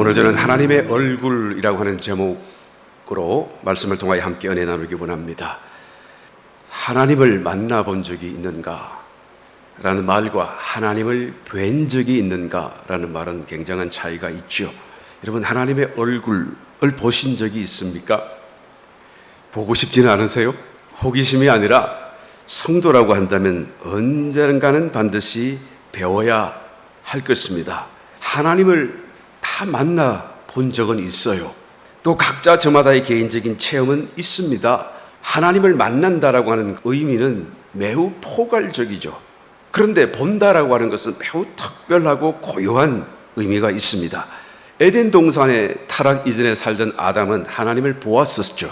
오늘 저는 하나님의 얼굴이라고 하는 제목으로 말씀을 통하여 함께 은혜 나누기 원합니다. 하나님을 만나본 적이 있는가? 라는 말과 하나님을 뵌 적이 있는가? 라는 말은 굉장한 차이가 있죠. 여러분, 하나님의 얼굴을 보신 적이 있습니까? 보고 싶지는 않으세요? 호기심이 아니라 성도라고 한다면 언젠가는 반드시 배워야 할 것입니다. 하나님을 다 만나 본 적은 있어요. 또 각자 저마다의 개인적인 체험은 있습니다. 하나님을 만난다라고 하는 의미는 매우 포괄적이죠. 그런데 본다라고 하는 것은 매우 특별하고 고유한 의미가 있습니다. 에덴 동산에 타락 이전에 살던 아담은 하나님을 보았었죠.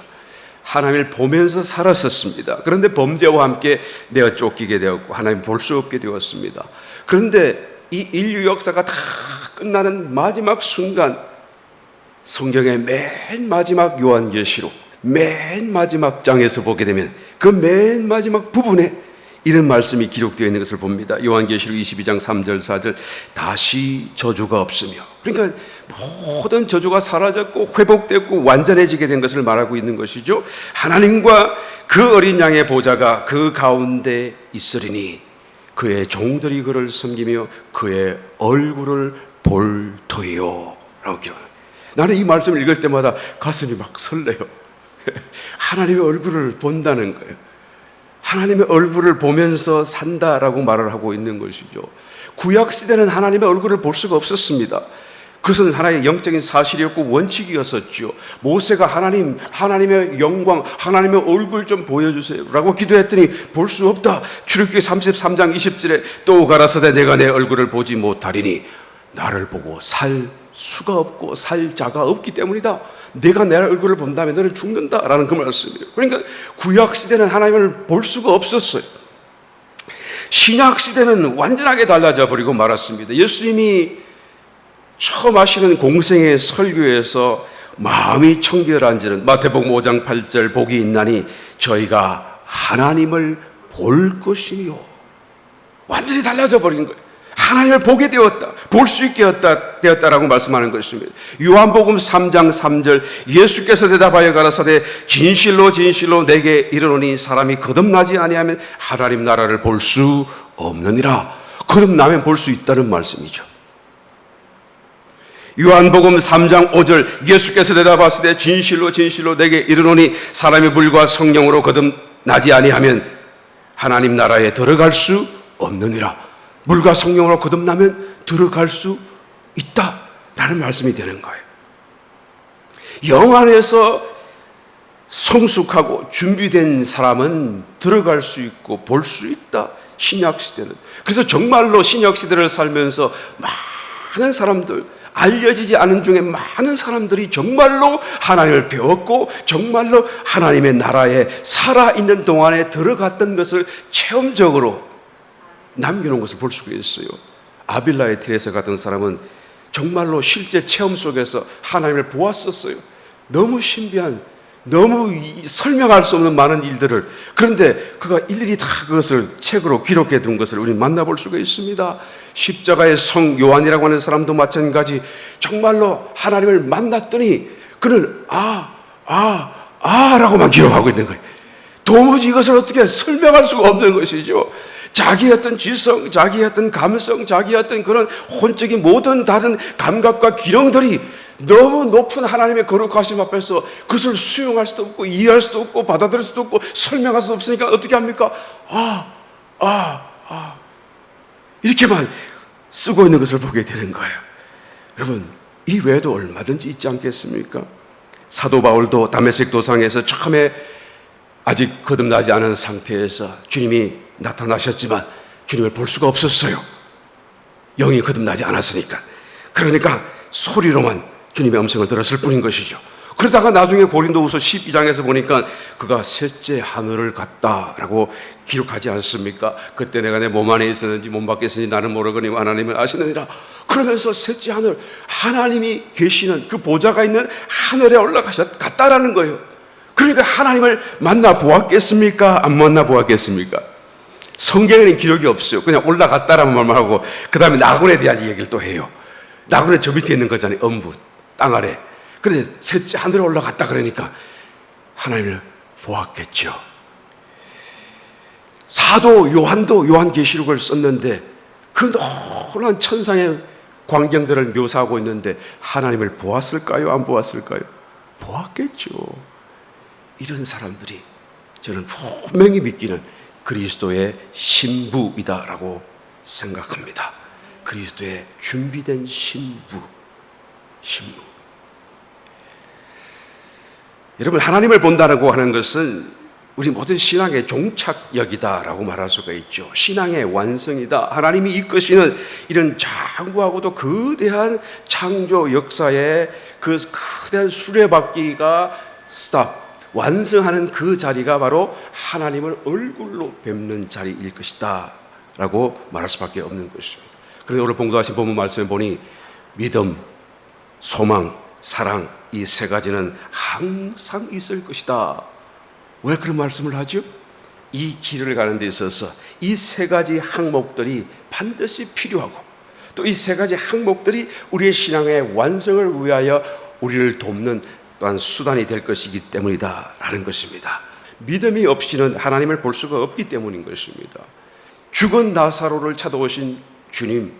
하나님을 보면서 살았었습니다. 그런데 범죄와 함께 내어 쫓기게 되었고 하나님 볼 수 없게 되었습니다. 그런데 이 인류 역사가 다 끝나는 마지막 순간, 성경의 맨 마지막 요한계시록 맨 마지막 장에서 보게 되면 그 맨 마지막 부분에 이런 말씀이 기록되어 있는 것을 봅니다. 요한계시록 22장 3절 4절 다시 저주가 없으며, 그러니까 모든 저주가 사라졌고 회복됐고 완전해지게 된 것을 말하고 있는 것이죠. 하나님과 그 어린 양의 보좌가 그 가운데 있으리니 그의 종들이 그를 섬기며 그의 얼굴을 볼 터이요 라고 기록합니다. 나는 이 말씀을 읽을 때마다 가슴이 막 설레요. 하나님의 얼굴을 본다는 거예요. 하나님의 얼굴을 보면서 산다라고 말을 하고 있는 것이죠. 구약시대는 하나님의 얼굴을 볼 수가 없었습니다. 그것은 하나의 영적인 사실이었고 원칙이었었죠. 모세가 하나님의 영광, 하나님의 얼굴 좀 보여주세요 라고 기도했더니 볼 수 없다. 출애굽기 33장 20절에 또 가라사대 내가 내 얼굴을 보지 못하리니 나를 보고 살 수가 없고 살 자가 없기 때문이다. 내가 내 얼굴을 본다면 너는 죽는다라는 그 말씀이에요. 그러니까 구약시대는 하나님을 볼 수가 없었어요. 신약시대는 완전하게 달라져 버리고 말았습니다. 예수님이 처음 하시는 공생의 설교에서 마음이 청결한지는 마태복음 5장 8절 복이 있나니 저희가 하나님을 볼 것이요. 완전히 달라져 버린 거예요. 하나님을 보게 되었다, 볼 수 있게 되었다라고 말씀하는 것입니다. 요한복음 3장 3절 예수께서 대답하여 가라사대 진실로 진실로 내게 이르노니 사람이 거듭나지 아니하면 하나님 나라를 볼 수 없느니라. 거듭나면 볼 수 있다는 말씀이죠. 요한복음 3장 5절 예수께서 대답하시되 진실로 진실로 내게 이르노니 사람이 물과 성령으로 거듭나지 아니하면 하나님 나라에 들어갈 수 없느니라. 물과 성령으로 거듭나면 들어갈 수 있다라는 말씀이 되는 거예요. 영 안에서 성숙하고 준비된 사람은 들어갈 수 있고 볼 수 있다. 신약시대는. 그래서 정말로 신약시대를 살면서 많은 사람들, 알려지지 않은 중에 많은 사람들이 정말로 하나님을 배웠고 정말로 하나님의 나라에 살아있는 동안에 들어갔던 것을 체험적으로 남겨놓은 것을 볼 수가 있어요. 아빌라의 테레사 같은 사람은 정말로 실제 체험 속에서 하나님을 보았었어요. 너무 신비한, 너무 설명할 수 없는 많은 일들을. 그런데 그가 일일이 다 그것을 책으로 기록해 둔 것을 우리 만나볼 수가 있습니다. 십자가의 성 요한이라고 하는 사람도 마찬가지. 정말로 하나님을 만났더니 그는 라고만 기록하고 있는 거예요. 도무지 이것을 어떻게 설명할 수가 없는 것이죠. 자기의 어떤 지성, 자기의 어떤 감성, 자기의 어떤 그런 혼적인 모든 다른 감각과 기능들이 너무 높은 하나님의 거룩하심 앞에서 그것을 수용할 수도 없고 이해할 수도 없고 받아들일 수도 없고 설명할 수도 없으니까 어떻게 합니까? 이렇게만 쓰고 있는 것을 보게 되는 거예요. 여러분, 이 외에도 얼마든지 있지 않겠습니까? 사도 바울도 다메섹 도상에서 처음에 아직 거듭나지 않은 상태에서 주님이 나타나셨지만 주님을 볼 수가 없었어요. 영이 거듭나지 않았으니까. 그러니까 소리로만 주님의 음성을 들었을 뿐인 것이죠. 그러다가 나중에 고린도후서 12장에서 보니까 그가 셋째 하늘을 갔다라고 기록하지 않습니까? 그때 내가 내 몸 안에 있었는지 몸 밖에 있었는지 나는 모르거니 하나님을 아시느니라. 그러면서 셋째 하늘, 하나님이 계시는 그 보좌가 있는 하늘에 올라갔다라는 거예요. 그러니까 하나님을 만나 보았겠습니까? 안 만나 보았겠습니까? 성경에는 기록이 없어요. 그냥 올라갔다라는 말만 하고 그 다음에 나군에 대한 얘기를 또 해요. 나군은 저 밑에 있는 거잖아요. 엄붓. 땅 아래. 그런데 셋째 하늘에 올라갔다 그러니까 하나님을 보았겠죠. 사도 요한도 요한계시록을 썼는데 그 놀라운 천상의 광경들을 묘사하고 있는데 하나님을 보았을까요? 안 보았을까요? 보았겠죠. 이런 사람들이 저는 분명히 믿기는 그리스도의 신부이다라고 생각합니다. 그리스도의 준비된 신부. 여러분, 하나님을 본다고 하는 것은 우리 모든 신앙의 종착역이다라고 말할 수가 있죠. 신앙의 완성이다. 하나님이 이끄시는 이런 장구하고도 거대한 창조 역사의 그 거대한 수레바퀴가 완성하는 그 자리가 바로 하나님을 얼굴로 뵙는 자리일 것이다 라고 말할 수밖에 없는 것입니다. 그런데 오늘 봉독하신 본문 말씀에 보니 믿음, 소망, 사랑, 이 세 가지는 항상 있을 것이다. 왜 그런 말씀을 하죠? 이 길을 가는 데 있어서 이 세 가지 항목들이 반드시 필요하고 또 이 세 가지 항목들이 우리의 신앙의 완성을 위하여 우리를 돕는 또한 수단이 될 것이기 때문이다 라는 것입니다. 믿음이 없이는 하나님을 볼 수가 없기 때문인 것입니다. 죽은 나사로를 찾아오신 주님,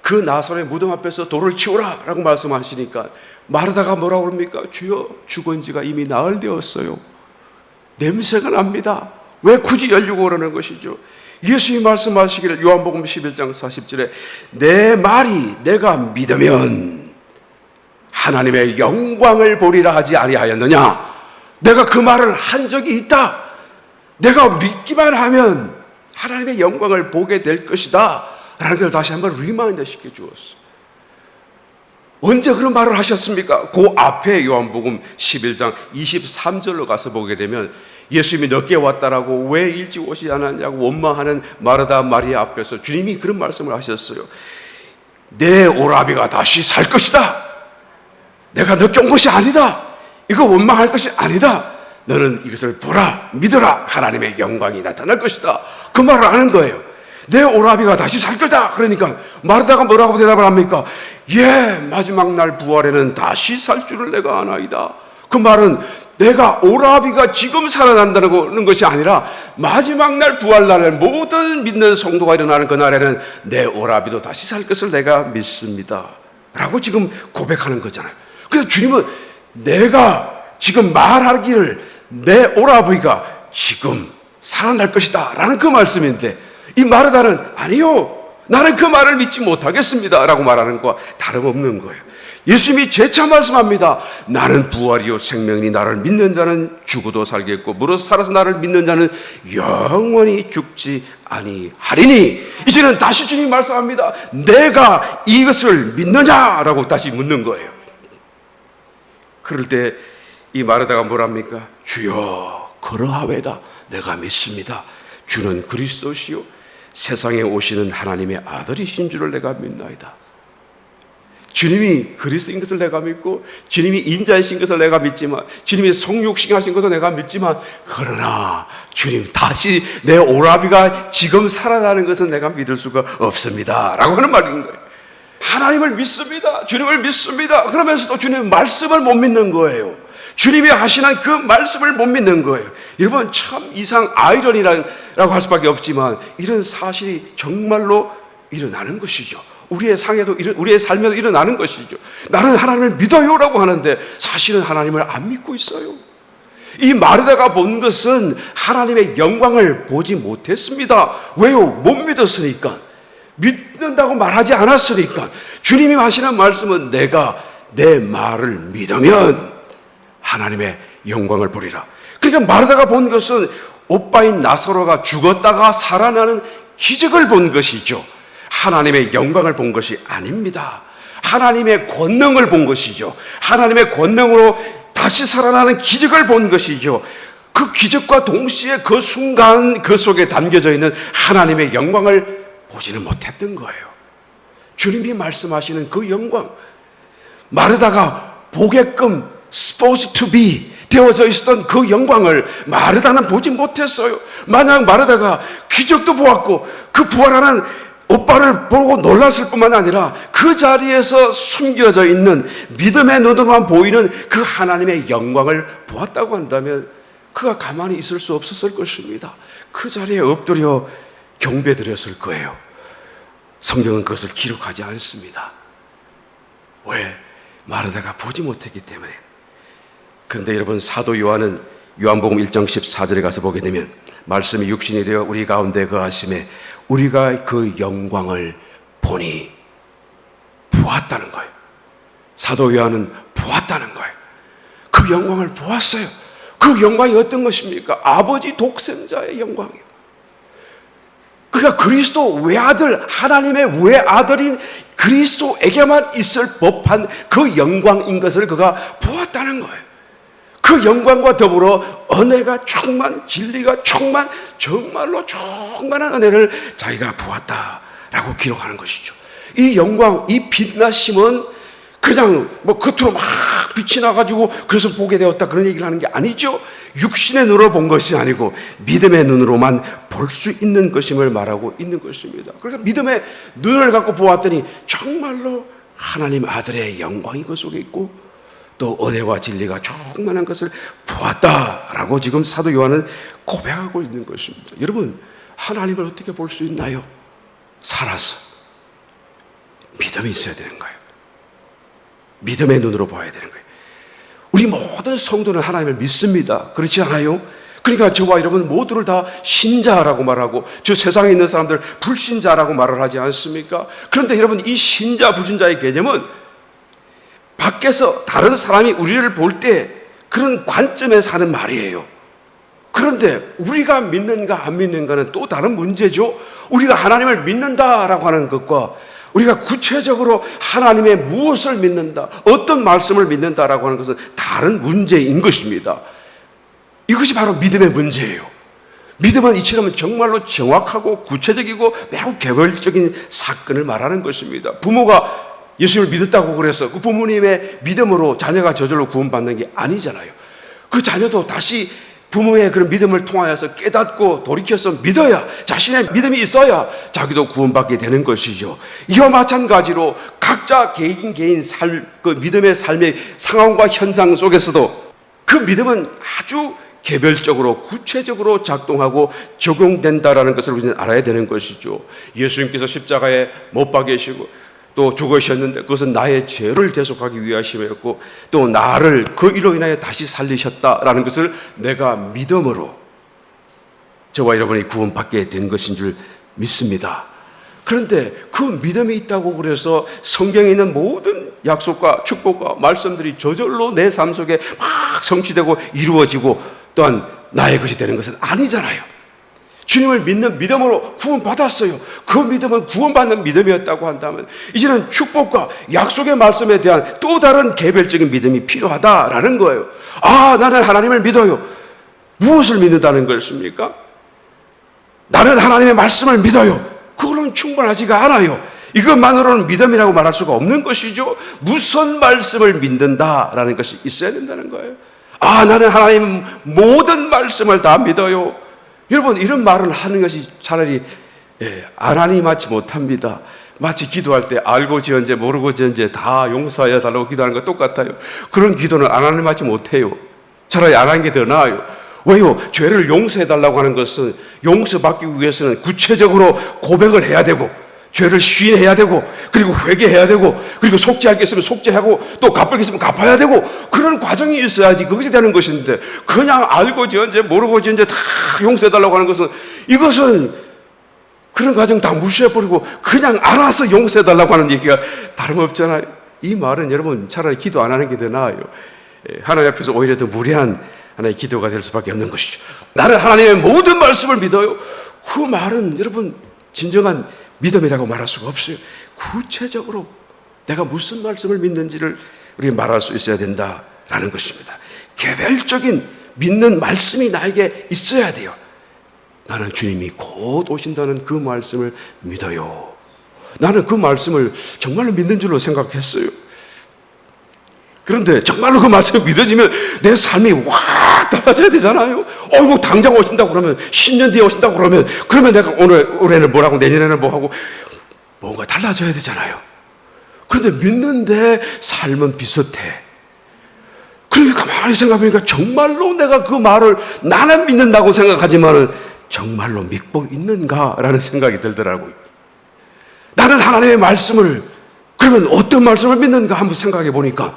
그 나사로의 무덤 앞에서 돌을 치우라 라고 말씀하시니까 마르다가 뭐라고 그럽니까? 주여, 죽은 지가 이미 나흘 되었어요. 냄새가 납니다. 왜 굳이 열려고 그러는 것이죠? 예수님이 말씀하시기를 요한복음 11장 40절에 내 말이 내가 믿으면 하나님의 영광을 보리라 하지 아니하였느냐? 내가 그 말을 한 적이 있다. 내가 믿기만 하면 하나님의 영광을 보게 될 것이다 라는 걸 다시 한번 리마인드 시켜 주었어. 언제 그런 말을 하셨습니까? 그 앞에 요한복음 11장 23절로 가서 보게 되면 예수님이 늦게 왔다라고 왜 일찍 오시지 않았냐고 원망하는 마르다 마리아 앞에서 주님이 그런 말씀을 하셨어요. 내 오라비가 다시 살 것이다. 내가 늦게 온 것이 아니다. 이거 원망할 것이 아니다. 너는 이것을 보라, 믿어라. 하나님의 영광이 나타날 것이다. 그 말을 하는 거예요. 내 오라비가 다시 살 거다. 그러니까 마르다가 뭐라고 대답을 합니까? 예, 마지막 날 부활에는 다시 살 줄을 내가 아나이다. 그 말은 내가 오라비가 지금 살아난다는 것이 아니라 마지막 날 부활날에 모든 믿는 성도가 일어나는 그날에는 내 오라비도 다시 살 것을 내가 믿습니다 라고 지금 고백하는 거잖아요. 그래서 주님은 내가 지금 말하기를 내 오라비가 지금 살아날 것이다 라는 그 말씀인데 이 마르다는 아니요, 나는 그 말을 믿지 못하겠습니다 라고 말하는 것과 다름없는 거예요. 예수님이 재차 말씀합니다. 나는 부활이요 생명이니 나를 믿는 자는 죽어도 살겠고 무릇 살아서 나를 믿는 자는 영원히 죽지 아니하리니. 이제는 다시 주님이 말씀합니다. 내가 이것을 믿느냐라고 다시 묻는 거예요. 그럴 때 이 마르다가 뭐랍니까? 주여, 그러하외다. 내가 믿습니다. 주는 그리스도시요 세상에 오시는 하나님의 아들이신 줄을 내가 믿나이다. 주님이 그리스도인 것을 내가 믿고 주님이 인자이신 것을 내가 믿지만 주님이 성육신하신 것도 내가 믿지만 그러나 주님 다시 내 오라비가 지금 살아나는 것은 내가 믿을 수가 없습니다 라고 하는 말인 거예요. 하나님을 믿습니다. 주님을 믿습니다. 그러면서도 주님의 말씀을 못 믿는 거예요. 주님이 하시는 그 말씀을 못 믿는 거예요. 여러분, 참 이상 아이러니라고 할 수밖에 없지만 이런 사실이 정말로 일어나는 것이죠. 우리의 삶에도 일어나는 것이죠. 나는 하나님을 믿어요라고 하는데 사실은 하나님을 안 믿고 있어요. 이 마르다가 본 것은 하나님의 영광을 보지 못했습니다. 왜요? 못 믿었으니까. 믿는다고 말하지 않았으니까. 주님이 하시는 말씀은 내가 내 말을 믿으면 하나님의 영광을 보리라. 그러니까 마르다가 본 것은 오빠인 나사로가 죽었다가 살아나는 기적을 본 것이죠. 하나님의 영광을 본 것이 아닙니다. 하나님의 권능을 본 것이죠. 하나님의 권능으로 다시 살아나는 기적을 본 것이죠. 그 기적과 동시에 그 순간 그 속에 담겨져 있는 하나님의 영광을 보지는 못했던 거예요. 주님이 말씀하시는 그 영광, 마르다가 보게끔 supposed to be 되어져 있었던 그 영광을 마르다는 보지 못했어요. 만약 마르다가 기적도 보았고 그 부활하는 오빠를 보고 놀랐을 뿐만 아니라 그 자리에서 숨겨져 있는 믿음의 눈으로만 보이는 그 하나님의 영광을 보았다고 한다면 그가 가만히 있을 수 없었을 것입니다. 그 자리에 엎드려 경배드렸을 거예요. 성경은 그것을 기록하지 않습니다. 왜? 마르다가 보지 못했기 때문에. 그런데 여러분, 사도 요한은 요한복음 1장 14절에 가서 보게 되면 말씀이 육신이 되어 우리 가운데 거하심에 우리가 그 영광을 보니, 보았다는 거예요. 사도 요한은 보았다는 거예요. 그 영광을 보았어요. 그 영광이 어떤 것입니까? 아버지 독생자의 영광이에요. 그러니까 그리스도 외아들, 하나님의 외아들인 그리스도에게만 있을 법한 그 영광인 것을 그가 보았다는 거예요. 그 영광과 더불어 은혜가 충만, 진리가 충만, 정말로 충만한 은혜를 자기가 보았다라고 기록하는 것이죠. 이 영광, 이 빛나심은 그냥 뭐 겉으로 막 빛이 나가지고 그래서 보게 되었다 그런 얘기를 하는 게 아니죠. 육신의 눈으로 본 것이 아니고 믿음의 눈으로만 볼 수 있는 것임을 말하고 있는 것입니다. 그러니까 믿음의 눈을 갖고 보았더니 정말로 하나님 아들의 영광이 그 속에 있고 또 은혜와 진리가 충만한 것을 보았다라고 지금 사도 요한은 고백하고 있는 것입니다. 여러분, 하나님을 어떻게 볼 수 있나요? 살아서 믿음이 있어야 되는 거예요. 믿음의 눈으로 봐야 되는 거예요. 우리 모든 성도는 하나님을 믿습니다. 그렇지 않아요? 그러니까 저와 여러분 모두를 다 신자라고 말하고 저 세상에 있는 사람들 불신자라고 말을 하지 않습니까? 그런데 여러분, 이 신자 불신자의 개념은 밖에서 다른 사람이 우리를 볼 때 그런 관점에서 하는 말이에요. 그런데 우리가 믿는가 안 믿는가는 또 다른 문제죠. 우리가 하나님을 믿는다라고 하는 것과 우리가 구체적으로 하나님의 무엇을 믿는다, 어떤 말씀을 믿는다라고 하는 것은 다른 문제인 것입니다. 이것이 바로 믿음의 문제예요. 믿음은 이처럼 정말로 정확하고 구체적이고 매우 개별적인 사건을 말하는 것입니다. 부모가 예수를 믿었다고 그래서 그 부모님의 믿음으로 자녀가 저절로 구원받는 게 아니잖아요. 그 자녀도 다시 부모의 그런 믿음을 통하여서 깨닫고 돌이켜서 믿어야, 자신의 믿음이 있어야 자기도 구원받게 되는 것이죠. 이와 마찬가지로 각자 개인 그 믿음의 삶의 상황과 현상 속에서도 그 믿음은 아주 개별적으로 구체적으로 작동하고 적용된다라는 것을 우리는 알아야 되는 것이죠. 예수님께서 십자가에 못 박이시고 또 죽으셨는데 그것은 나의 죄를 대속하기 위하심이었고 또 나를 그 일로 인하여 다시 살리셨다라는 것을 내가 믿음으로 저와 여러분이 구원받게 된 것인 줄 믿습니다. 그런데 그 믿음이 있다고 그래서 성경에 있는 모든 약속과 축복과 말씀들이 저절로 내 삶 속에 막 성취되고 이루어지고 또한 나의 것이 되는 것은 아니잖아요. 주님을 믿는 믿음으로 구원받았어요. 그 믿음은 구원받는 믿음이었다고 한다면 이제는 축복과 약속의 말씀에 대한 또 다른 개별적인 믿음이 필요하다라는 거예요. 아, 나는 하나님을 믿어요. 무엇을 믿는다는 것입니까? 나는 하나님의 말씀을 믿어요. 그거는 충분하지가 않아요. 이것만으로는 믿음이라고 말할 수가 없는 것이죠. 무슨 말씀을 믿는다라는 것이 있어야 된다는 거예요. 아, 나는 하나님 모든 말씀을 다 믿어요. 여러분, 이런 말을 하는 것이 차라리 하나님 맞지 못합니다. 마치 기도할 때 알고 지은지 모르고 지은지 다 용서해 달라고 기도하는 거 똑같아요. 그런 기도는 하나님 맞지 못해요. 차라리 안 하는 게 더 나아요. 왜요? 죄를 용서해 달라고 하는 것은 용서받기 위해서는 구체적으로 고백을 해야 되고 죄를 시인해야 되고 그리고 회개해야 되고 그리고 속죄할 게 있으면 속죄하고 또 갚을 게 있으면 갚아야 되고 그런 과정이 있어야지 그것이 되는 것인데 그냥 알고 지은지 모르고 지은지 다 용서해달라고 하는 것은 이것은 그런 과정 다 무시해버리고 그냥 알아서 용서해달라고 하는 얘기가 다름없잖아요. 이 말은 여러분 차라리 기도 안 하는 게 더 나아요. 하나님 앞에서 오히려 더 무례한 하나의 기도가 될 수밖에 없는 것이죠. 나는 하나님의 모든 말씀을 믿어요. 그 말은 여러분 진정한 믿음이라고 말할 수가 없어요. 구체적으로 내가 무슨 말씀을 믿는지를 우리가 말할 수 있어야 된다라는 것입니다. 개별적인 믿는 말씀이 나에게 있어야 돼요. 나는 주님이 곧 오신다는 그 말씀을 믿어요. 나는 그 말씀을 정말로 믿는 줄로 생각했어요. 그런데 정말로 그 말씀이 믿어지면 내 삶이 확 달라져야 되잖아요. 뭐 당장 오신다고 그러면 10년 뒤에 오신다고 그러면 내가 올해는 뭐라고 내년에는 뭐하고 뭔가 달라져야 되잖아요. 그런데 믿는데 삶은 비슷해. 그러니까 가만히 생각해보니까 정말로 내가 그 말을 나는 믿는다고 생각하지만은 정말로 믿고 있는가라는 생각이 들더라고요. 나는 하나님의 말씀을, 그러면 어떤 말씀을 믿는가 한번 생각해 보니까,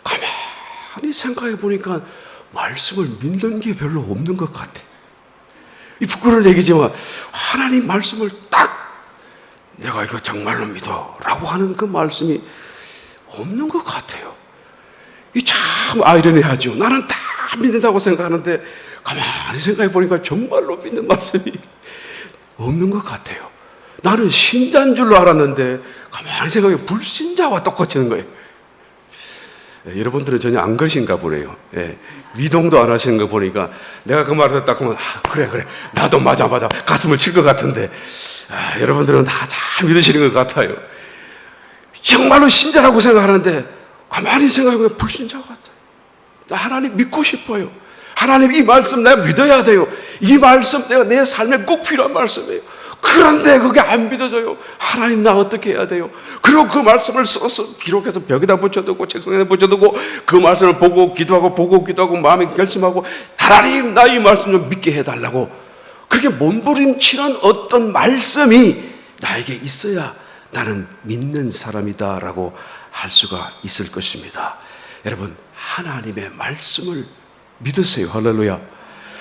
가만히 생각해 보니까 말씀을 믿는 게 별로 없는 것 같아. 이 부끄러운 얘기지만 하나님 말씀을 딱 내가 이거 정말로 믿어 라고 하는 그 말씀이 없는 것 같아요. 이 참 아이러니하죠. 나는 다 믿는다고 생각하는데 가만히 생각해 보니까 정말로 믿는 말씀이 없는 것 같아요. 나는 신자인 줄로 알았는데 가만히 생각해 불신자와 똑같은 거예요. 여러분들은 전혀 안 그러신가 보네요. 미동도 안 하시는 거 보니까 내가 그 말을 듣다 보면 그래 나도 맞아 가슴을 칠 것 같은데 여러분들은 다 잘 믿으시는 것 같아요. 정말로 신자라고 생각하는데 가만히 생각해보면 불신자 같아요. 나 하나님 믿고 싶어요. 하나님 이 말씀 내가 믿어야 돼요. 이 말씀 내가 내 삶에 꼭 필요한 말씀이에요. 그런데 그게 안 믿어져요. 하나님 나 어떻게 해야 돼요? 그리고 그 말씀을 써서 기록해서 벽에다 붙여두고 책상에다 붙여두고 그 말씀을 보고 기도하고 마음에 결심하고 하나님 나 이 말씀 좀 믿게 해달라고 그렇게 몸부림치는 어떤 말씀이 나에게 있어야 나는 믿는 사람이다라고 할 수가 있을 것입니다. 여러분 하나님의 말씀을 믿으세요. 할렐루야.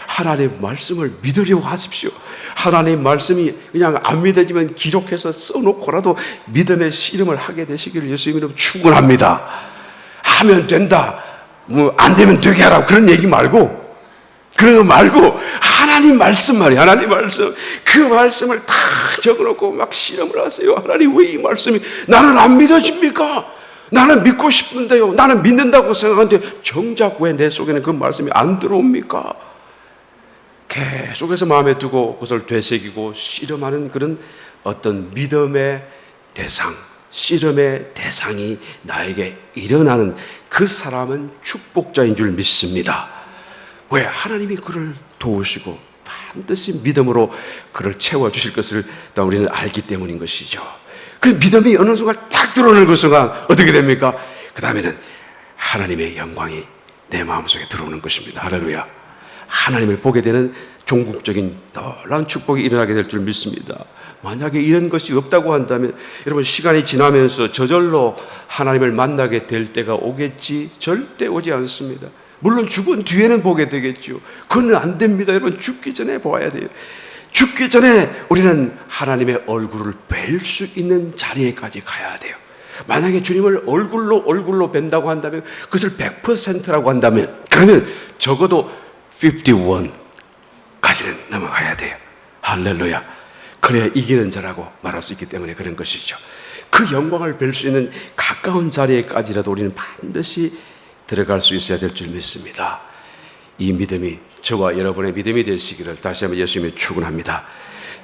하나님의 말씀을 믿으려고 하십시오. 하나님의 말씀이 그냥 안 믿어지면 기록해서 써놓고라도 믿음의 씨름을 하게 되시기를 예수님 이름으로 축원합니다. 하면 된다. 안 되면 되게 하라. 그런 얘기 말고 그런 거 말고 하나님 말씀 말이에요. 하나님 말씀. 그 말씀을 다 적어놓고 막 실험을 하세요. 하나님 왜 이 말씀이 나는 안 믿어집니까? 나는 믿고 싶은데요. 나는 믿는다고 생각하는데 정작 왜 내 속에는 그 말씀이 안 들어옵니까? 계속해서 마음에 두고 그것을 되새기고 씨름하는 그런 어떤 믿음의 대상, 씨름의 대상이 나에게 일어나는 그 사람은 축복자인 줄 믿습니다. 왜? 하나님이 그를 도우시고 반드시 믿음으로 그를 채워주실 것을 우리는 알기 때문인 것이죠. 그 믿음이 어느 순간 딱 들어오는 그 순간 어떻게 됩니까? 그 다음에는 하나님의 영광이 내 마음속에 들어오는 것입니다. 할렐루야. 하나님을 보게 되는 종국적인 놀라운 축복이 일어나게 될 줄 믿습니다. 만약에 이런 것이 없다고 한다면 여러분 시간이 지나면서 저절로 하나님을 만나게 될 때가 오겠지? 절대 오지 않습니다. 물론 죽은 뒤에는 보게 되겠죠. 그건 안 됩니다. 여러분 죽기 전에 보아야 돼요. 죽기 전에 우리는 하나님의 얼굴을 뵐 수 있는 자리에까지 가야 돼요. 만약에 주님을 얼굴로 뵌다고 한다면 그것을 100%라고 한다면 그러면 적어도 51까지는 넘어가야 돼요. 할렐루야. 그래야 이기는 자라고 말할 수 있기 때문에 그런 것이죠. 그 영광을 뵐 수 있는 가까운 자리에까지라도 우리는 반드시 들어갈 수 있어야 될 줄 믿습니다. 이 믿음이 저와 여러분의 믿음이 되시기를 다시 한번 예수님을 축원합니다.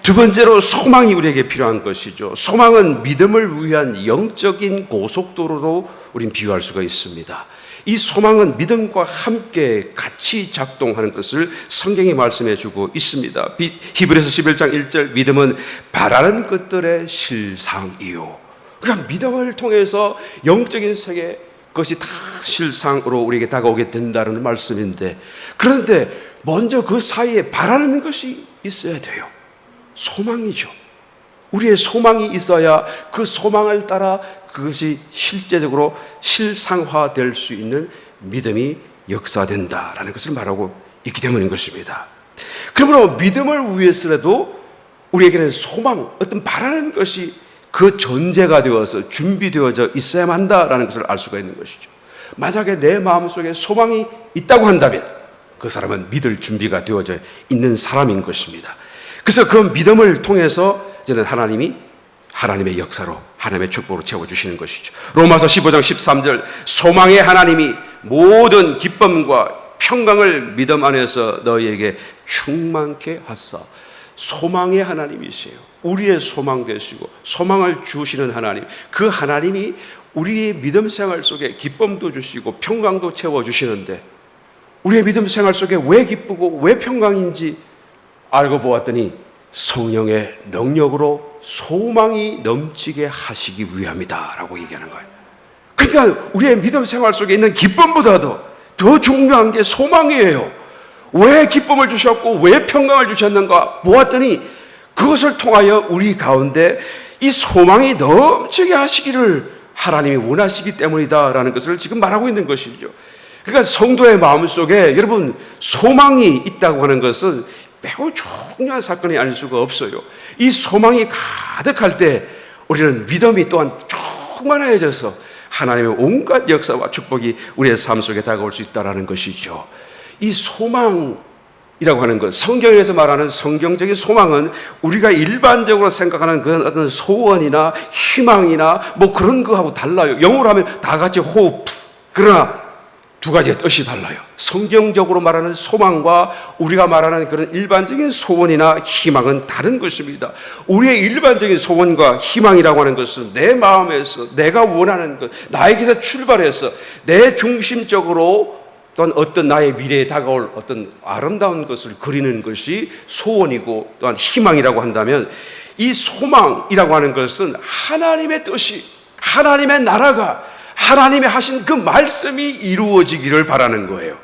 두 번째로 소망이 우리에게 필요한 것이죠. 소망은 믿음을 위한 영적인 고속도로로 우린 비유할 수가 있습니다. 이 소망은 믿음과 함께 같이 작동하는 것을 성경이 말씀해 주고 있습니다. 히브리서 11장 1절 믿음은 바라는 것들의 실상이요. 그러니까 믿음을 통해서 영적인 세계 그것이 다 실상으로 우리에게 다가오게 된다는 말씀인데 그런데 먼저 그 사이에 바라는 것이 있어야 돼요. 소망이죠. 우리의 소망이 있어야 그 소망을 따라 그것이 실제적으로 실상화될 수 있는 믿음이 역사된다라는 것을 말하고 있기 때문인 것입니다. 그러므로 믿음을 위해서라도 우리에게는 소망, 어떤 바라는 것이 그 전제가 되어서 준비되어져 있어야만 한다라는 것을 알 수가 있는 것이죠. 만약에 내 마음속에 소망이 있다고 한다면 그 사람은 믿을 준비가 되어져 있는 사람인 것입니다. 그래서 그 믿음을 통해서 이제는 하나님의 역사로 하나님의 축복으로 채워주시는 것이죠. 로마서 15장 13절 소망의 하나님이 모든 기쁨과 평강을 믿음 안에서 너희에게 충만케 하사. 소망의 하나님이세요. 우리의 소망 되시고 소망을 주시는 하나님, 그 하나님이 우리의 믿음 생활 속에 기쁨도 주시고 평강도 채워주시는데 우리의 믿음 생활 속에 왜 기쁘고 왜 평강인지 알고 보았더니 성령의 능력으로 소망이 넘치게 하시기 위함이다 라고 얘기하는 거예요. 그러니까 우리의 믿음 생활 속에 있는 기쁨보다도 더 중요한 게 소망이에요. 왜 기쁨을 주셨고 왜 평강을 주셨는가 보았더니 그것을 통하여 우리 가운데 이 소망이 넘치게 하시기를 하나님이 원하시기 때문이다라는 것을 지금 말하고 있는 것이죠. 그러니까 성도의 마음속에 여러분 소망이 있다고 하는 것은 매우 중요한 사건이 아닐 수가 없어요. 이 소망이 가득할 때 우리는 믿음이 또한 충만해져서 하나님의 온갖 역사와 축복이 우리의 삶 속에 다가올 수 있다는 것이죠. 이 소망이라고 하는 것, 성경에서 말하는 성경적인 소망은 우리가 일반적으로 생각하는 그런 어떤 소원이나 희망이나 뭐 그런 거하고 달라요. 영어로 하면 다 같이 hope. 그러나 두 가지의 뜻이 달라요. 성경적으로 말하는 소망과 우리가 말하는 그런 일반적인 소원이나 희망은 다른 것입니다. 우리의 일반적인 소원과 희망이라고 하는 것은 내 마음에서 내가 원하는 것, 나에게서 출발해서 내 중심적으로 또한 어떤 나의 미래에 다가올 어떤 아름다운 것을 그리는 것이 소원이고 또한 희망이라고 한다면, 이 소망이라고 하는 것은 하나님의 뜻이, 하나님의 나라가, 하나님의 하신 그 말씀이 이루어지기를 바라는 거예요.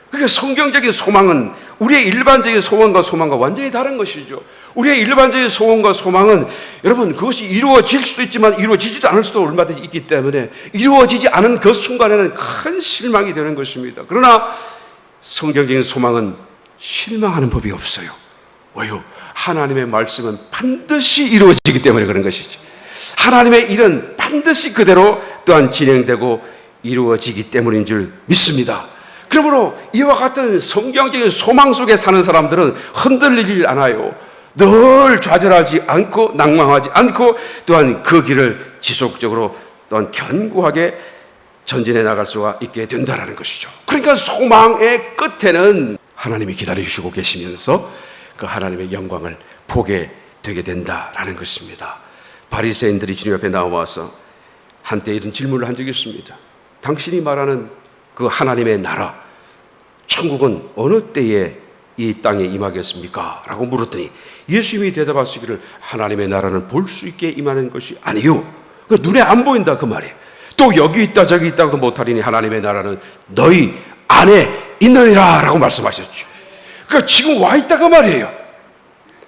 그러니까 성경적인 소망은 우리의 일반적인 소원과 완전히 다른 것이죠. 우리의 일반적인 소원과 소망은 여러분 그것이 이루어질 수도 있지만 이루어지지도 않을 수도 얼마든지 있기 때문에 이루어지지 않은 그 순간에는 큰 실망이 되는 것입니다. 그러나 성경적인 소망은 실망하는 법이 없어요. 왜요? 하나님의 말씀은 반드시 이루어지기 때문에 그런 것이죠. 하나님의 일은 반드시 그대로 또한 진행되고 이루어지기 때문인 줄 믿습니다. 그러므로 이와 같은 성경적인 소망 속에 사는 사람들은 흔들리질 않아요. 늘 좌절하지 않고 낭망하지 않고 또한 그 길을 지속적으로 또한 견고하게 전진해 나갈 수가 있게 된다는 것이죠. 그러니까 소망의 끝에는 하나님이 기다려주시고 계시면서 그 하나님의 영광을 보게 되게 된다라는 것입니다. 바리새인들이 주님 앞에 나와서 한때 이런 질문을 한 적이 있습니다. 당신이 말하는 그 하나님의 나라, 천국은 어느 때에 이 땅에 임하겠습니까? 라고 물었더니 예수님이 대답하시기를 하나님의 나라는 볼 수 있게 임하는 것이 아니요. 눈에 안 보인다 그 말이에요. 또 여기 있다 저기 있다고도 못하리니 하나님의 나라는 너희 안에 있느니라 라고 말씀하셨죠. 그러니까 지금 와 있다 그 말이에요.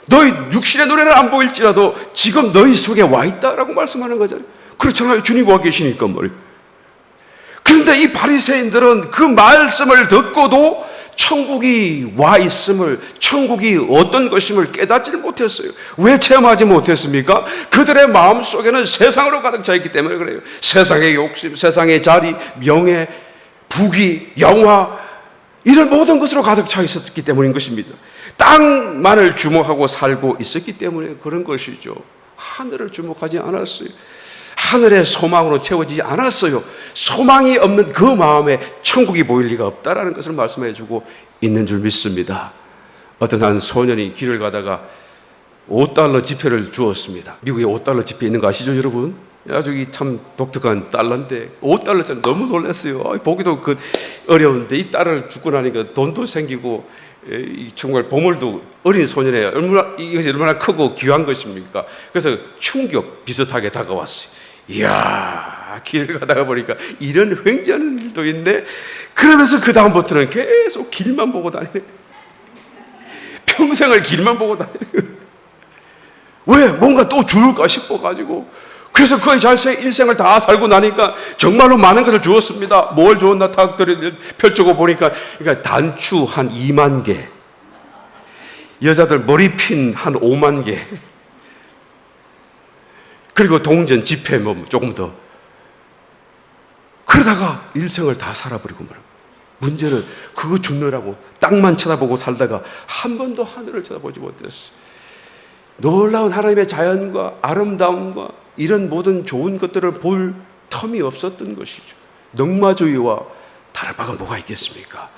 너희 육신의 눈에는 안 보일지라도 지금 너희 속에 와 있다라고 말씀하는 거잖아요. 그렇잖아요. 주님 와 계시니까 말이에요. 그런데 이 바리새인들은 그 말씀을 듣고도 천국이 와 있음을, 천국이 어떤 것임을 깨닫지를 못했어요. 왜 체험하지 못했습니까? 그들의 마음속에는 세상으로 가득 차 있기 때문에 그래요. 세상의 욕심, 세상의 자리, 명예, 부귀, 영화, 이런 모든 것으로 가득 차 있었기 때문인 것입니다. 땅만을 주목하고 살고 있었기 때문에 그런 것이죠. 하늘을 주목하지 않았어요. 하늘의 소망으로 채워지지 않았어요. 소망이 없는 그 마음에 천국이 보일 리가 없다라는 것을 말씀해 주고 있는 줄 믿습니다. 어떤 한 소년이 길을 가다가 $5 지폐를 주었습니다. 미국에 $5 지폐 있는 거 아시죠, 여러분? 아주 참 독특한 달러인데 $5짜리 너무 놀랐어요. 보기도 어려운데 이 달러를 주고 나니까 돈도 생기고 정말 보물도 어린 소년에 이것이 얼마나 크고 귀한 것입니까? 그래서 충격 비슷하게 다가왔어요. 이야, 길을 가다가 보니까 이런 횡재하는 일도 있네. 그러면서 그 다음부터는 계속 길만 보고 다니네. 평생을 길만 보고 다니네. 왜? 뭔가 또 줄까 싶어가지고. 그래서 거의 일생을 다 살고 나니까 정말로 많은 것을 주었습니다. 뭘 주었나 딱 펼치고 보니까 그러니까 단추 한 2만 개, 여자들 머리핀 한 5만 개, 그리고 동전 지폐 뭐 조금 더. 그러다가 일생을 다 살아버리고 말이야. 문제는 그거 죽느라고 땅만 쳐다보고 살다가 한 번도 하늘을 쳐다보지 못했어. 놀라운 하나님의 자연과 아름다움과 이런 모든 좋은 것들을 볼 텀이 없었던 것이죠. 넉마주의와 다를 바가 뭐가 있겠습니까?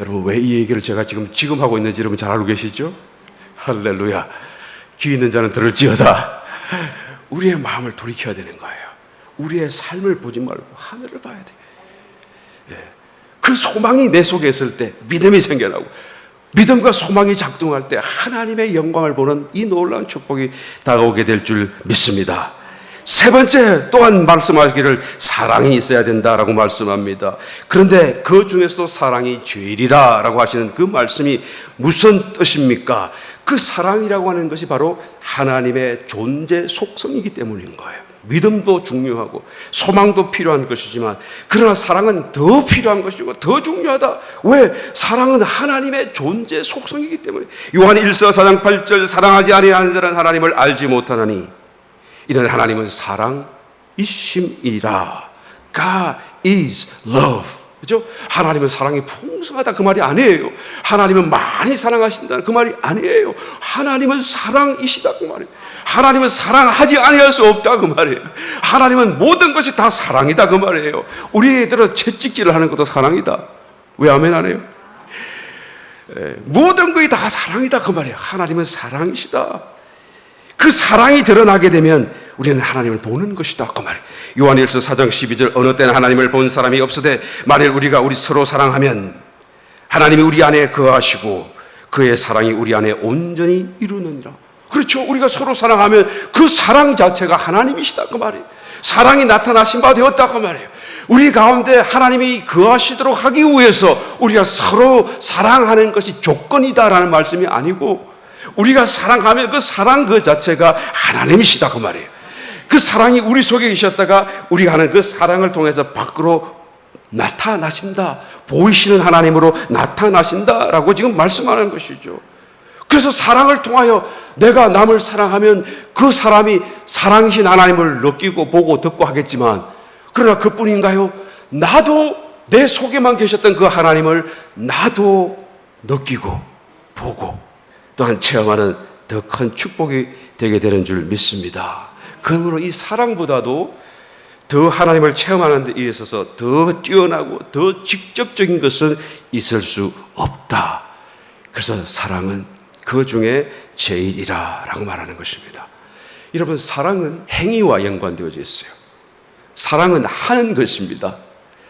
여러분, 왜 이 얘기를 제가 지금 하고 있는지 여러분 잘 알고 계시죠? 할렐루야. 귀 있는 자는 들을지어다. 우리의 마음을 돌이켜야 되는 거예요. 우리의 삶을 보지 말고 하늘을 봐야 돼요. 그 소망이 내 속에 있을 때 믿음이 생겨나고, 믿음과 소망이 작동할 때 하나님의 영광을 보는 이 놀라운 축복이 다가오게 될 줄 믿습니다. 세 번째 또한 말씀하기를 사랑이 있어야 된다라고 말씀합니다. 그런데 그 중에서도 사랑이 제일이라 라고 하시는 그 말씀이 무슨 뜻입니까? 그 사랑이라고 하는 것이 바로 하나님의 존재 속성이기 때문인 거예요. 믿음도 중요하고 소망도 필요한 것이지만 그러나 사랑은 더 필요한 것이고 더 중요하다. 왜? 사랑은 하나님의 존재 속성이기 때문에. 요한 1서 4장 8절 사랑하지 아니하는 자는 하나님을 알지 못하나니 이는 하나님은 사랑이심이라. God is love. 그죠? 하나님은 사랑이 풍성하다 그 말이 아니에요. 하나님은 많이 사랑하신다 그 말이 아니에요. 하나님은 사랑이시다 그 말이에요. 하나님은 사랑하지 아니할 수 없다 그 말이에요. 하나님은 모든 것이 다 사랑이다 그 말이에요. 우리 애들은 채찍질을 하는 것도 사랑이다. 왜 아멘 안 해요? 모든 것이 다 사랑이다 그 말이에요. 하나님은 사랑이시다. 그 사랑이 드러나게 되면 우리는 하나님을 보는 것이다 그 말이에요. 요한일서 4장 12절 어느 때는 하나님을 본 사람이 없으되 만일 우리가 우리 서로 사랑하면 하나님이 우리 안에 거하시고 그의 사랑이 우리 안에 온전히 이루느니라. 그렇죠. 우리가 서로 사랑하면 그 사랑 자체가 하나님이시다 그 말이에요. 사랑이 나타나신 바 되었다 그 말이에요. 우리 가운데 하나님이 거하시도록 하기 위해서 우리가 서로 사랑하는 것이 조건이다라는 말씀이 아니고 우리가 사랑하면 그 사랑 그 자체가 하나님이시다 그 말이에요. 그 사랑이 우리 속에 계셨다가 우리가 하는 그 사랑을 통해서 밖으로 나타나신다. 보이시는 하나님으로 나타나신다라고 지금 말씀하는 것이죠. 그래서 사랑을 통하여 내가 남을 사랑하면 그 사람이 사랑이신 하나님을 느끼고 보고 듣고 하겠지만 그러나 그뿐인가요? 나도 내 속에만 계셨던 그 하나님을 나도 느끼고 보고 또한 체험하는 더 큰 축복이 되게 되는 줄 믿습니다. 그러므로 이 사랑보다도 더 하나님을 체험하는 데 있어서 더 뛰어나고 더 직접적인 것은 있을 수 없다. 그래서 사랑은 그 중에 제일이라 라고 말하는 것입니다. 여러분, 사랑은 행위와 연관되어져 있어요. 사랑은 하는 것입니다.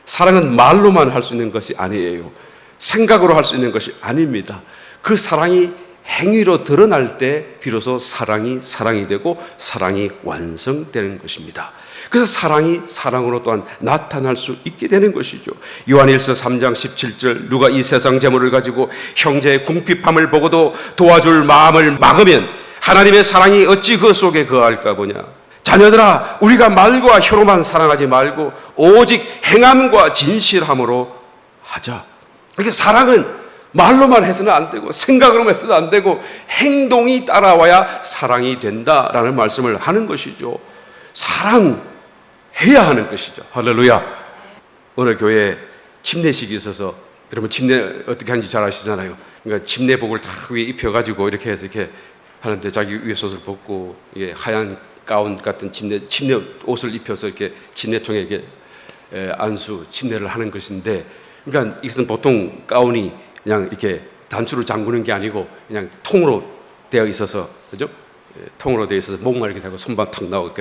사랑은 말로만 할 수 있는 것이 아니에요. 생각으로 할 수 있는 것이 아닙니다. 그 사랑이 행위로 드러날 때 비로소 사랑이 되고 사랑이 완성되는 것입니다. 그래서 사랑이 사랑으로 또한 나타날 수 있게 되는 것이죠. 요한일서 3장 17절 누가 이 세상 재물을 가지고 형제의 궁핍함을 보고도 도와줄 마음을 막으면 하나님의 사랑이 어찌 그 속에 거할까 보냐. 자녀들아, 우리가 말과 혀로만 사랑하지 말고 오직 행함과 진실함으로 하자. 그러니까 사랑은 말로만 해서는 안 되고 생각으로만 해서는 안 되고 행동이 따라와야 사랑이 된다라는 말씀을 하는 것이죠. 사랑해야 하는 것이죠. 할렐루야. 오늘 교회에 침례식이 있어서 여러분 침례 어떻게 하는지 잘 아시잖아요. 그러니까 침례복을 다 위에 입혀가지고 이렇게 해서 이렇게 하는데 자기 위에 옷을 벗고 이게 하얀 가운 같은 침례 옷을 입혀서 이렇게 침례통에 이렇게 안수 침례를 하는 것인데, 그러니까 이것은 보통 가운이 그냥 이렇게 단추로 잠그는 게 아니고 그냥 통으로 되어 있어서, 그죠? 통으로 되어 있어서 목만 이렇게 되고 손만 탁 나오고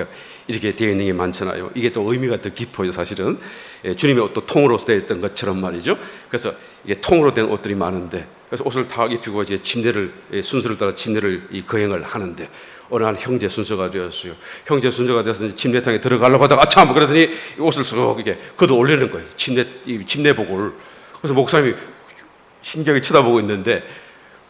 이렇게 되어 있는 게 많잖아요. 이게 또 의미가 더 깊어요, 사실은. 주님의 옷도 통으로 되어 있던 것처럼 말이죠. 그래서 이게 통으로 된 옷들이 많은데, 그래서 옷을 다 입히고 이제 침례를 순서를 따라 침례를 거행을 하는데, 어느 날 형제 순서가 되었어요. 형제 순서가 되어서 침례탕에 들어가려고 하다가 아참 그러더니 옷을 쏙 이렇게 걷어 올리는 거예요. 침례복을. 그래서 목사님이 신기하게 쳐다보고 있는데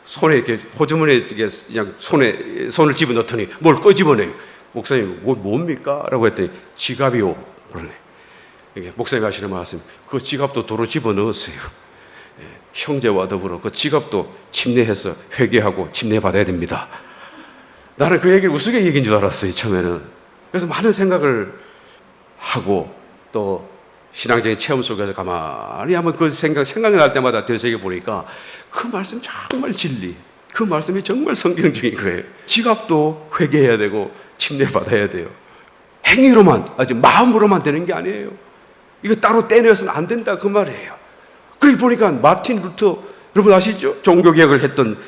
손에 이렇게 호주머니에 그냥 손을 집어넣더니 뭘 꺼집어내요. 목사님, 뭡니까? 라고 했더니 지갑이요. 그러네. 이게 목사님이 하시는 말씀, 그 지갑도 도로 집어넣으세요. 형제와 더불어 그 지갑도 침례해서 회개하고 침례받아야 됩니다. 나는 그 얘기를 우스개 얘기인 줄 알았어요, 처음에는. 그래서 많은 생각을 하고 또 신앙적인 체험 속에서 가만히 한번 그 생각이 날 때마다 되새겨 보니까 그 말씀 정말 진리, 그 말씀이 정말 성경적인 거예요. 지갑도 회개해야 되고 침례받아야 돼요. 행위로만, 아직 마음으로만 되는 게 아니에요. 이거 따로 떼내서는 안 된다 그 말이에요. 그러고 보니까 마틴 루터, 여러분 아시죠? 종교개혁을 했던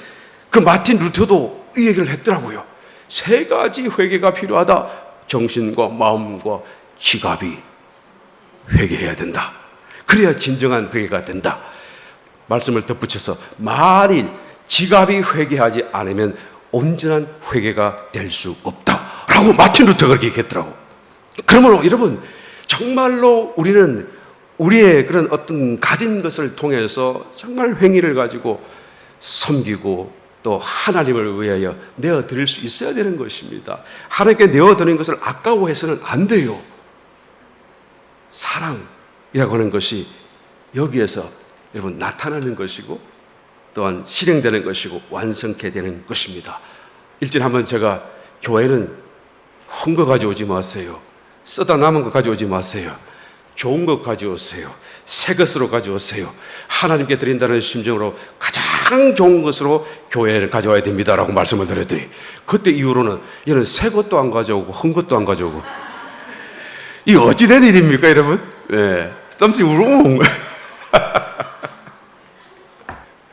그 마틴 루터도 이 얘기를 했더라고요. 3가지 회개가 필요하다. 정신과 마음과 지갑이 회개해야 된다. 그래야 진정한 회개가 된다. 말씀을 덧붙여서 만일 지갑이 회개하지 않으면 온전한 회개가 될 수 없다라고 마틴 루터가 그렇게 얘기했더라고. 그러므로 여러분, 정말로 우리는 우리의 그런 어떤 가진 것을 통해서 정말 행위를 가지고 섬기고 또 하나님을 위하여 내어드릴 수 있어야 되는 것입니다. 하나님께 내어드리는 것을 아까워해서는 안 돼요. 사랑이라고 하는 것이 여기에서 여러분 나타나는 것이고 또한 실행되는 것이고 완성케 되는 것입니다. 일전에 한번 제가 교회는 헌 거 가져오지 마세요. 쓰다 남은 거 가져오지 마세요. 좋은 것 가져오세요. 새 것으로 가져오세요. 하나님께 드린다는 심정으로 가장 좋은 것으로 교회를 가져와야 됩니다라고 말씀을 드렸더니 그때 이후로는 얘는 새 것도 안 가져오고 헌 것도 안 가져오고 이 어찌 된 일입니까 여러분? 네. something wrong.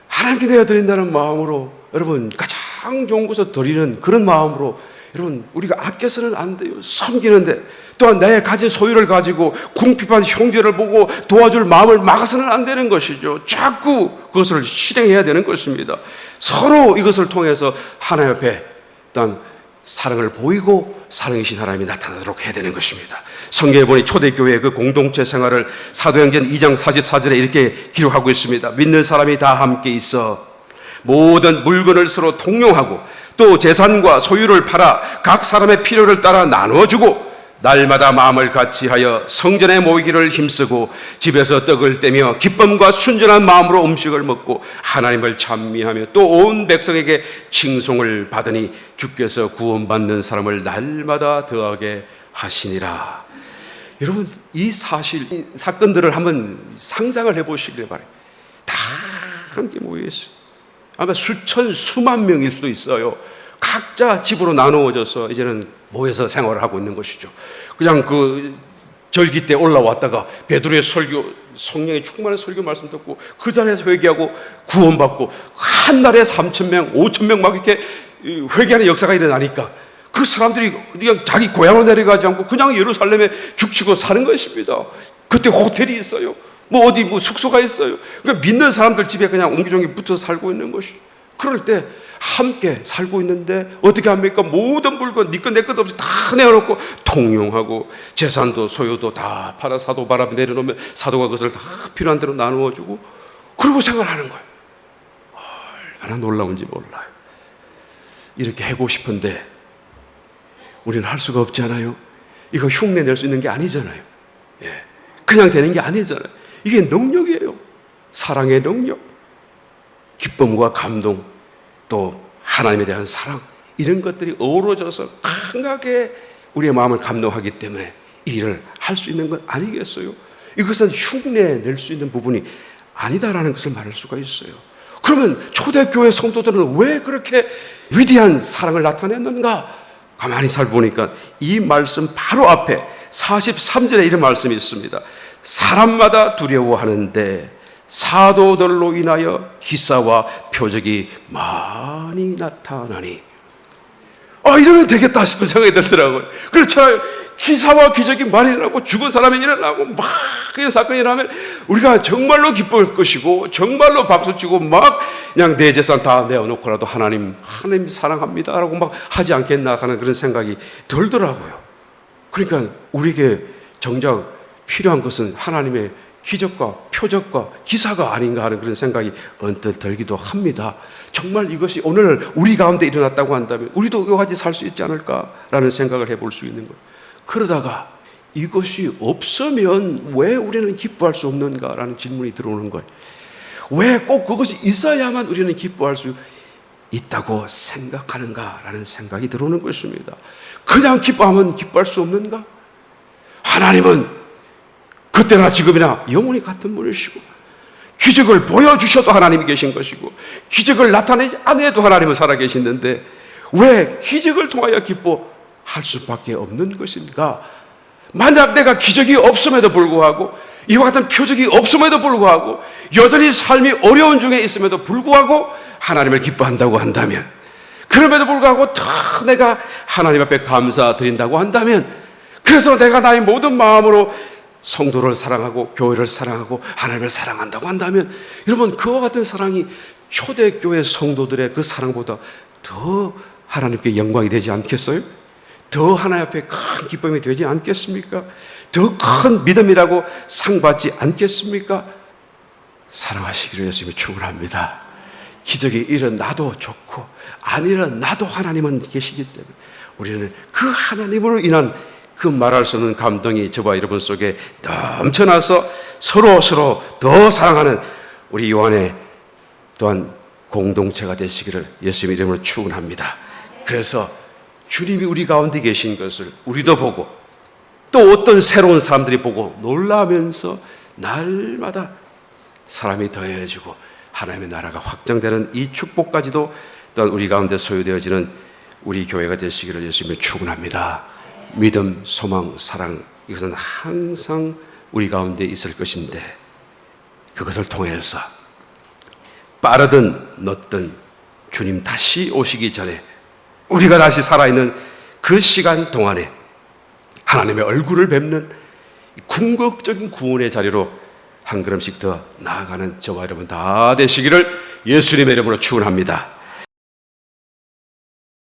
하나님께 내어드린다는 마음으로 여러분 가장 좋은 것을 드리는 그런 마음으로 여러분 우리가 아껴서는 안 돼요. 섬기는데 또한 내 가진 소유를 가지고 궁핍한 형제를 보고 도와줄 마음을 막아서는 안 되는 것이죠. 자꾸 그것을 실행해야 되는 것입니다. 서로 이것을 통해서 하나님 앞에 또한 사랑을 보이고 사랑이신 하나님이 나타나도록 해야 되는 것입니다. 성경에 보니 초대교회의 그 공동체 생활을 사도행전 2장 44절에 이렇게 기록하고 있습니다. 믿는 사람이 다 함께 있어 모든 물건을 서로 통용하고 또 재산과 소유를 팔아 각 사람의 필요를 따라 나누어주고 날마다 마음을 같이하여 성전에 모이기를 힘쓰고 집에서 떡을 떼며 기쁨과 순전한 마음으로 음식을 먹고 하나님을 찬미하며 또 온 백성에게 칭송을 받으니 주께서 구원받는 사람을 날마다 더하게 하시니라. 여러분 이 사건들을 한번 상상을 해보시길 바라요. 다 함께 모여있어요. 아마 수만 명일 수도 있어요. 각자 집으로 나누어져서 이제는 모여서 생활을 하고 있는 것이죠. 그냥 그 절기 때 올라왔다가 베드로의 설교, 성령의 충만한 설교 말씀 듣고 그 자리에서 회개하고 구원받고 한 날에 3,000명, 5,000명 막 이렇게 회개하는 역사가 일어나니까 그 사람들이 그냥 자기 고향으로 내려가지 않고 그냥 예루살렘에 죽치고 사는 것입니다. 그때 호텔이 있어요. 뭐 어디 뭐 숙소가 있어요. 그러니까 믿는 사람들 집에 그냥 옹기종기 붙어서 살고 있는 것이죠. 그럴 때 함께 살고 있는데 어떻게 합니까? 모든 물건 네 것 내 것 없이 다 내어놓고 통용하고 재산도 소유도 다 팔아 사도 바람 내려놓으면 사도가 그것을 다 필요한 대로 나누어주고 그러고 생활하는 거예요. 얼마나 놀라운지 몰라요. 이렇게 하고 싶은데 우리는 할 수가 없지 않아요? 이거 흉내 낼 수 있는 게 아니잖아요. 예. 그냥 되는 게 아니잖아요. 이게 능력이에요. 사랑의 능력, 기쁨과 감동, 또 하나님에 대한 사랑, 이런 것들이 어우러져서 강하게 우리의 마음을 감동하기 때문에 이 일을 할 수 있는 것 아니겠어요? 이것은 흉내 낼 수 있는 부분이 아니다라는 것을 말할 수가 있어요. 그러면 초대교회 성도들은 왜 그렇게 위대한 사랑을 나타냈는가? 가만히 살펴보니까 이 말씀 바로 앞에 43절에 이런 말씀이 있습니다. 사람마다 두려워하는데 사도들로 인하여 기사와 표적이 많이 나타나니 이러면 되겠다 싶은 생각이 들더라고요. 그렇잖아요. 기사와 기적이 많이 일어나고 죽은 사람이 일어나고 막 이런 사건이 일어나면 우리가 정말로 기뻐할 것이고 정말로 박수치고 막 그냥 내 재산 다 내어놓고라도 하나님 사랑합니다 라고 막 하지 않겠나 하는 그런 생각이 들더라고요. 그러니까 우리에게 정작 필요한 것은 하나님의 기적과 표적과 기사가 아닌가 하는 그런 생각이 언뜻 들기도 합니다. 정말 이것이 오늘 우리 가운데 일어났다고 한다면 우리도 이와 같이 살 수 있지 않을까라는 생각을 해볼 수 있는 거예요. 그러다가 이것이 없으면 왜 우리는 기뻐할 수 없는가라는 질문이 들어오는 거예요. 왜 꼭 그것이 있어야만 우리는 기뻐할 수 있다고 생각하는가라는 생각이 들어오는 것입니다. 그냥 기뻐하면 기뻐할 수 없는가? 하나님은 그때나 지금이나 영원히 같은 분이시고 기적을 보여주셔도 하나님이 계신 것이고 기적을 나타내지 않아도 하나님은 살아계시는데 왜 기적을 통하여 기뻐할 수밖에 없는 것인가? 만약 내가 기적이 없음에도 불구하고 이와 같은 표적이 없음에도 불구하고 여전히 삶이 어려운 중에 있음에도 불구하고 하나님을 기뻐한다고 한다면 그럼에도 불구하고 더 내가 하나님 앞에 감사드린다고 한다면 그래서 내가 나의 모든 마음으로 성도를 사랑하고 교회를 사랑하고 하나님을 사랑한다고 한다면 여러분 그와 같은 사랑이 초대교회 성도들의 그 사랑보다 더 하나님께 영광이 되지 않겠어요? 더 하나님 앞에 큰 기쁨이 되지 않겠습니까? 더 큰 믿음이라고 상받지 않겠습니까? 사랑하시기를 예수님이 축원합니다. 기적이 일어나도 좋고 안 일어나도 하나님은 계시기 때문에 우리는 그 하나님으로 인한 그 말할 수 없는 감동이 저와 여러분 속에 넘쳐나서 서로 더 사랑하는 우리 요한의 또한 공동체가 되시기를 예수님의 이름으로 축원합니다. 그래서 주님이 우리 가운데 계신 것을 우리도 보고 또 어떤 새로운 사람들이 보고 놀라면서 날마다 사람이 더해지고 하나님의 나라가 확장되는 이 축복까지도 또한 우리 가운데 소유되어지는 우리 교회가 되시기를 예수님을 축원합니다. 믿음, 소망, 사랑 이것은 항상 우리 가운데 있을 것인데 그것을 통해서 빠르든 늦든 주님 다시 오시기 전에 우리가 다시 살아있는 그 시간 동안에 하나님의 얼굴을 뵙는 궁극적인 구원의 자리로 한 걸음씩 더 나아가는 저와 여러분 다 되시기를 예수님의 이름으로 축원합니다.